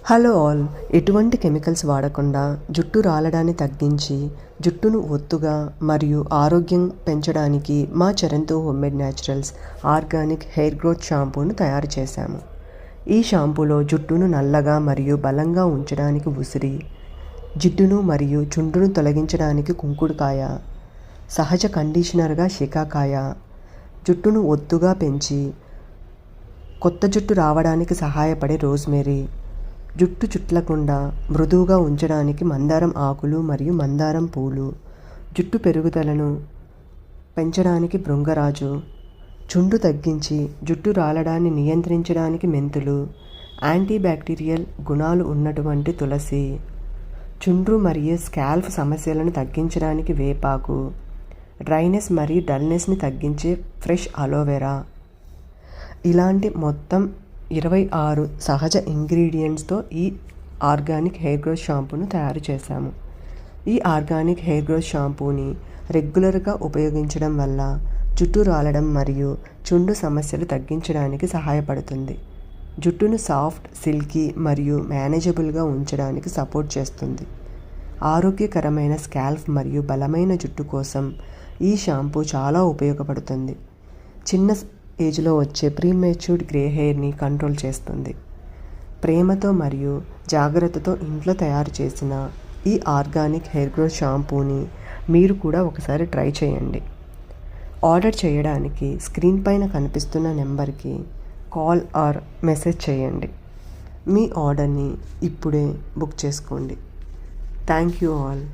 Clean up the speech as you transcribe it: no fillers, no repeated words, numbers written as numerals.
Hello all, ఎటువంటి chemicals వాడకుండా జుట్టు రాలడాన్ని తగ్గించి జుట్టును ఒత్తుగా మరియు ఆరోగ్యం పెంచడానికి మా చరణ్తో homemade naturals organic hair growth షాంపూను తయారు చేశాము. ఈ షాంపూలో జుట్టును నల్లగా మరియు బలంగా ఉంచడానికి ఉసిరి, జిడ్డును మరియు చుండ్రును తొలగించడానికి కుంకుడుకాయ, సహజ కండిషనర్గా షికాకాయ, జుట్టును ఒత్తుగా పెంచి కొత్త జుట్టు రావడానికి సహాయపడే రోజ్మెరీ, జుట్టు చుట్లకుండా మృదువుగా ఉంచడానికి మందారం ఆకులు మరియు మందారం పూలు, జుట్టు పెరుగుదలను పెంచడానికి భృంగరాజు, చుండ్రు తగ్గించి జుట్టు రాలడాన్ని నియంత్రించడానికి మెంతులు, యాంటీబ్యాక్టీరియల్ గుణాలు ఉన్నటువంటి తులసి, చుండ్రు మరియు స్కాల్ప్ సమస్యలను తగ్గించడానికి వేపాకు, డ్రైనెస్ మరియు డల్నెస్ని తగ్గించే ఫ్రెష్ అలోవెరా, ఇలాంటి మొత్తం 26 సహజ ఇంగ్రీడియంట్స్తో ఈ ఆర్గానిక్ హెయిర్ గ్రోత్ షాంపూను తయారు చేశాము. ఈ ఆర్గానిక్ హెయిర్ గ్రోత్ షాంపూని రెగ్యులర్గా ఉపయోగించడం వల్ల జుట్టు రాలడం మరియు చుండ్రు సమస్యలు తగ్గించడానికి సహాయపడుతుంది. జుట్టును సాఫ్ట్, సిల్కీ మరియు మేనేజబుల్గా ఉంచడానికి సపోర్ట్ చేస్తుంది. ఆరోగ్యకరమైన స్కాల్ప్ మరియు బలమైన జుట్టు కోసం ఈ షాంపూ చాలా ఉపయోగపడుతుంది. చిన్న ఏజ్లో వచ్చే ప్రీమెచ్యూర్డ్ గ్రే హెయిర్ని కంట్రోల్ చేస్తుంది. ప్రేమతో మరియు జాగ్రత్తతో ఇంట్లో తయారు చేసిన ఈ ఆర్గానిక్ హెయిర్ గ్రోత్ షాంపూని మీరు కూడా ఒకసారి ట్రై చేయండి. ఆర్డర్ చేయడానికి స్క్రీన్ పైన కనిపిస్తున్న నెంబర్కి కాల్ ఆర్ మెసేజ్ చేయండి. మీ ఆర్డర్ని ఇప్పుడే బుక్ చేసుకోండి. Thank you all.